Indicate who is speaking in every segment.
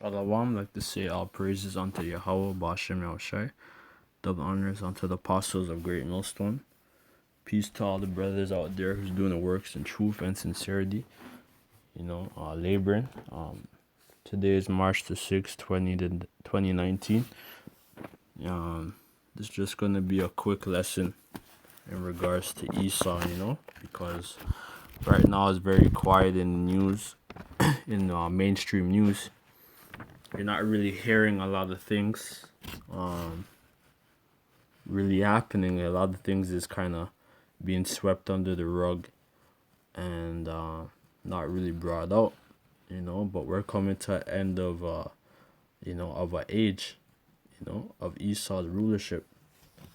Speaker 1: Shalom, like to say all praises unto Yahweh, Bashem Yahushai. Double honors unto the apostles of Great Millstone. Peace to all the brothers out there who's doing the works in truth and sincerity, laboring. Today is March the 6th, 2019. This is just going to be a quick lesson in regards to Esau, because right now it's very quiet in the news, in mainstream news. You're not really hearing a lot of things really happening. A lot of things is kind of being swept under the rug and not really brought out, but we're coming to an end of of an age, of Esau's rulership.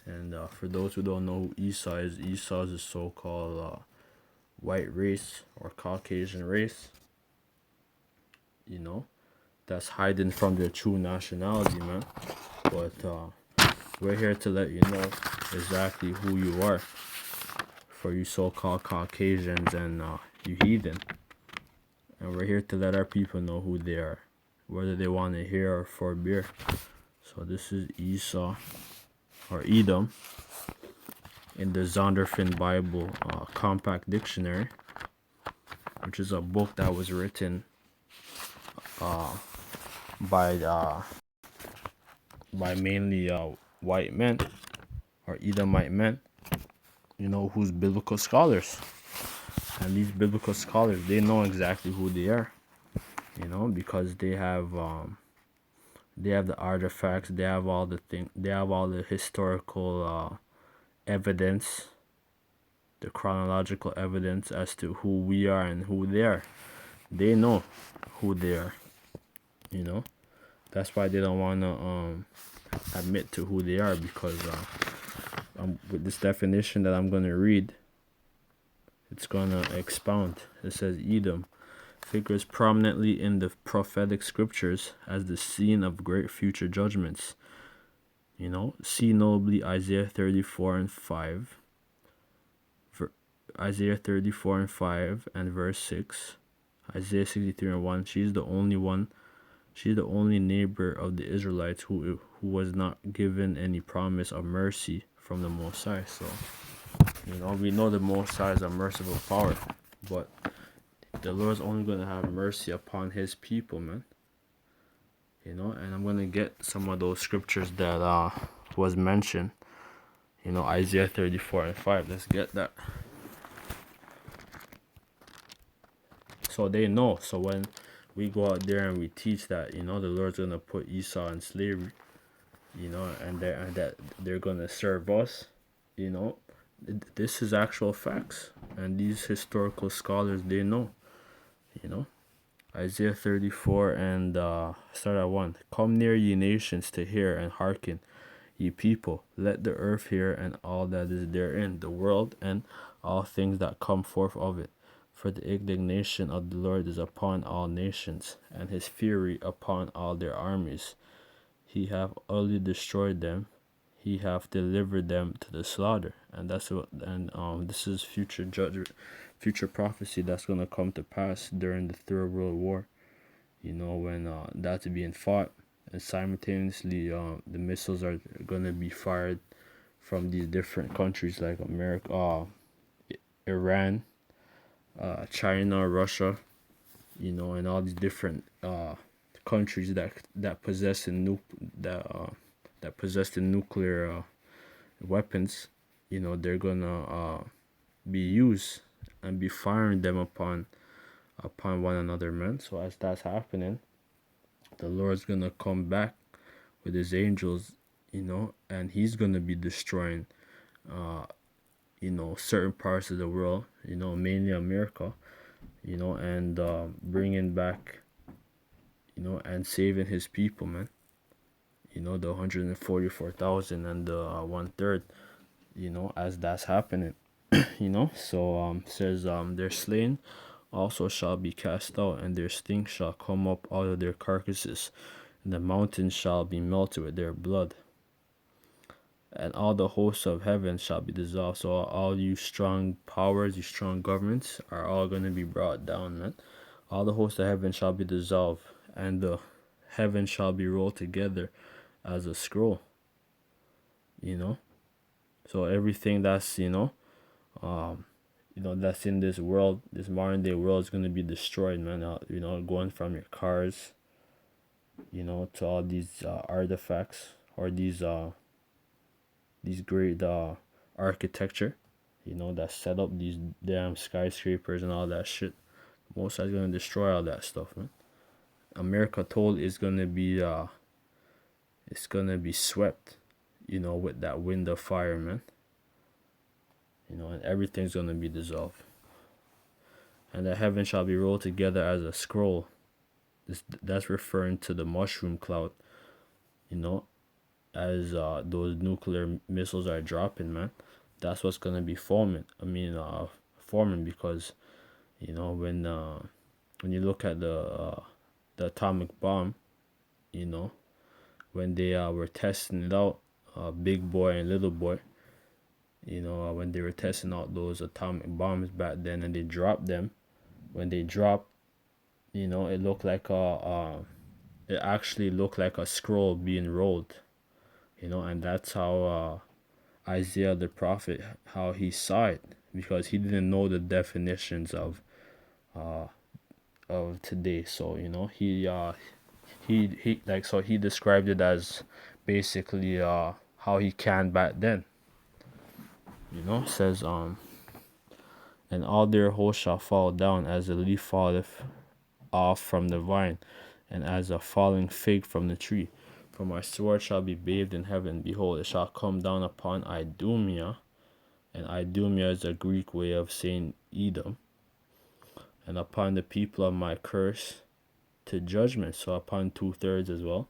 Speaker 1: And for those who don't know who Esau is a so-called white race or Caucasian race, you know that's hiding from their true nationality, man. But we're here to let you know exactly who you are, for you so-called Caucasians and you heathen. And we're here to let our people know who they are, whether they want to hear or forbear. So this is Esau, or Edom, in the Zondervan Bible Compact Dictionary, which is a book that was written by mainly white men, or Edomite men, who's biblical scholars. And these biblical scholars, they know exactly who they are, because they have the artifacts, they have all the historical evidence, the chronological evidence as to who we are and who they are. They know who they are, That's why they don't want to admit to who they are, because with this definition that I'm going to read, it's going to expound. It says Edom figures prominently in the prophetic scriptures as the scene of great future judgments. See notably Isaiah 34 and 5. Isaiah 34 and 5 and verse 6. Isaiah 63 and 1. She's the only neighbor of the Israelites who was not given any promise of mercy from the Most High. So, we know the Most High is a merciful power, but the Lord's only going to have mercy upon his people, man. And I'm going to get some of those scriptures that was mentioned. Isaiah 34 and 5. Let's get that. So they know. So when we go out there and we teach that, the Lord's going to put Esau in slavery, and that they're going to serve us, this is actual facts. And these historical scholars, they know, Isaiah 34 and start at 1. Come near, ye nations, to hear, and hearken, ye people. Let the earth hear, and all that is therein, the world, and all things that come forth of it. For the indignation of the Lord is upon all nations, and his fury upon all their armies. He hath utterly destroyed them. He hath delivered them to the slaughter. And this is future judgment, future prophecy that's going to come to pass during the Third World War. When that's being fought, and simultaneously the missiles are going to be fired from these different countries like America, Iran, China, Russia, and all these different countries that possess the nuclear weapons. They're gonna be used and be firing them upon one another, man. So as that's happening, the Lord's gonna come back with his angels, and he's gonna be destroying certain parts of the world, mainly America, and bringing back, and saving his people, man. The 144,000 and the 1/3, as that's happening, So says their slain also shall be cast out, and their stink shall come up out of their carcasses, and the mountains shall be melted with their blood, and all the hosts of heaven shall be dissolved. So all you strong powers, you strong governments, are all going to be brought down, man. All the hosts of heaven shall be dissolved, and the heaven shall be rolled together as a scroll, you know. So everything that's, that's in this world, this modern day world, is gonna be destroyed, man. Going from your cars, to all these artifacts, or these great architecture, that set up these damn skyscrapers and all that shit. Most is gonna destroy all that stuff, man. America told it's gonna be swept, with that wind of fire, man. And everything's gonna be dissolved. And the heaven shall be rolled together as a scroll. That's referring to the mushroom cloud, as those nuclear missiles are dropping, man. That's what's gonna be forming, because when you look at the atomic bomb, you know, when they were testing it out, Big Boy and Little Boy, when they were testing out those atomic bombs back then, and they dropped them. When they dropped, it looked like it actually looked like a scroll being rolled, and that's how Isaiah the prophet, how he saw it, because he didn't know the definitions of today. So he described it as basically how he can back then. Says and all their hosts shall fall down as a leaf falleth off from the vine, and as a falling fig from the tree. For my sword shall be bathed in heaven. Behold, it shall come down upon Idumea, and Idumea is a Greek way of saying Edom, and upon the people of my curse to judgment. So upon 2/3 as well.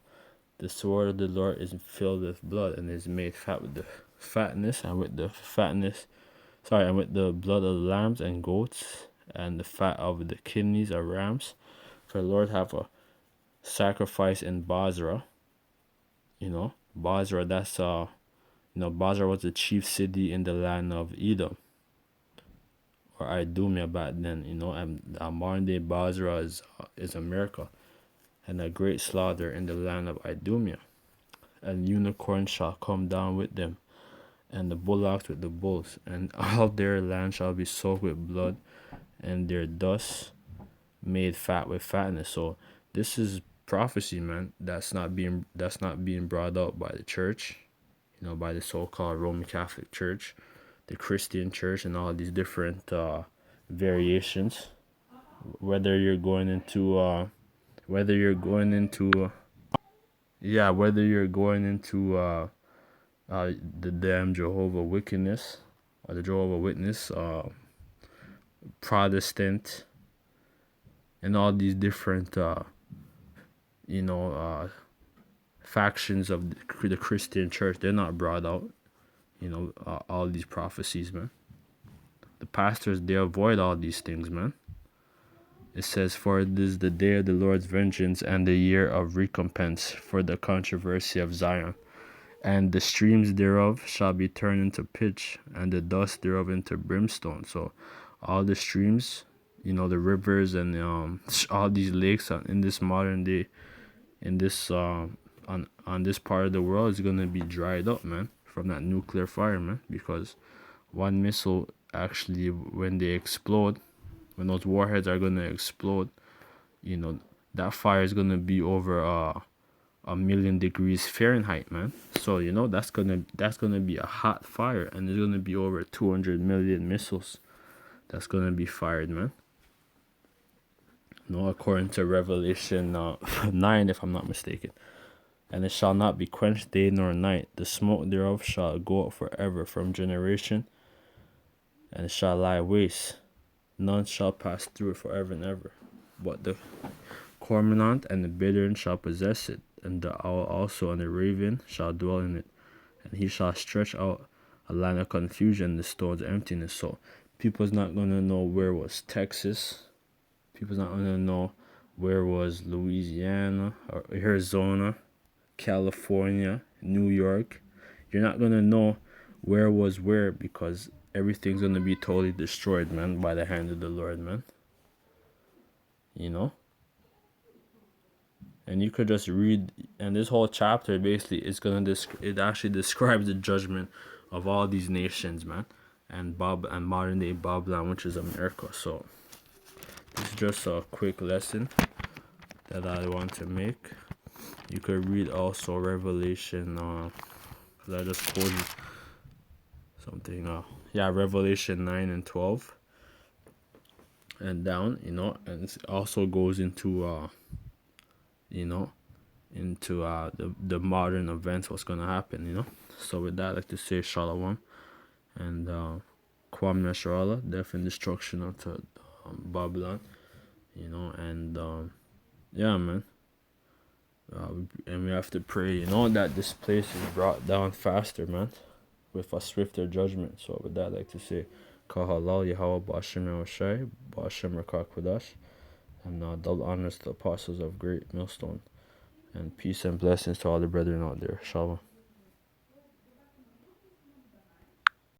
Speaker 1: The sword of the Lord is filled with blood, and is made fat with the fatness, and with the blood of lambs and goats, and the fat of the kidneys of rams. For the Lord have a sacrifice in Basra. Basra, that's Basra was the chief city in the land of Edom, or Idumea back then, and modern day Basra is America, and a great slaughter in the land of Idumea. And unicorns shall come down with them, and the bullocks with the bulls, and all their land shall be soaked with blood, and their dust made fat with fatness. So this is prophecy, man. That's not being brought up by the church, by the so-called Roman Catholic Church, the Christian Church, and all these different variations. Whether you're going into the damn Jehovah Wickedness, or the Jehovah Witness, Protestant, and all these different factions of the Christian church. They're not brought out, all these prophecies, man. The pastors, they avoid all these things, man. It says, for it is the day of the Lord's vengeance, and the year of recompense for the controversy of Zion. And the streams thereof shall be turned into pitch, and the dust thereof into brimstone. So all the streams, the rivers, and all these lakes in this modern day, in this on this part of the world, is gonna be dried up, man, from that nuclear fire, man. Because one missile, actually, when they explode, when those warheads are gonna explode, that fire is gonna be over 1,000,000 degrees Fahrenheit, man. So that's gonna be a hot fire, and there's gonna be over 200 million missiles that's gonna be fired, man. According to Revelation 9, if I'm not mistaken. And it shall not be quenched day nor night. The smoke thereof shall go up forever from generation, and it shall lie waste. None shall pass through it forever and ever. But the cormorant and the bittern shall possess it, and the owl also and the raven shall dwell in it. And he shall stretch out a line of confusion, the stones of emptiness. So people's not going to know where was Texas. People's not going to know where was Louisiana, or Arizona, California, New York. You're not going to know where was where, because everything's going to be totally destroyed, man, by the hand of the Lord, man. And you could just read, and this whole chapter basically is it actually describes the judgment of all these nations, man, and modern day Babylon, which is America. So this is just a quick lesson that I want to make. You could read also Revelation, cause I just told you something. Yeah, Revelation 9 and 12 and down. And it also goes into you know, the modern events, what's gonna happen. So with that, I'd like to say Shalom and Kwam Nasrallah, death and destruction unto Babylon. And yeah, man. And we have to pray, that this place is brought down faster, man, with a swifter judgment. So with that, I'd like to say Kahalal Yahweh Ba'ashem Yahushai, Ba'ashem Rakak Kodash, and double honors to the apostles of Great Millstone. And peace and blessings to all the brethren out there. Shalom.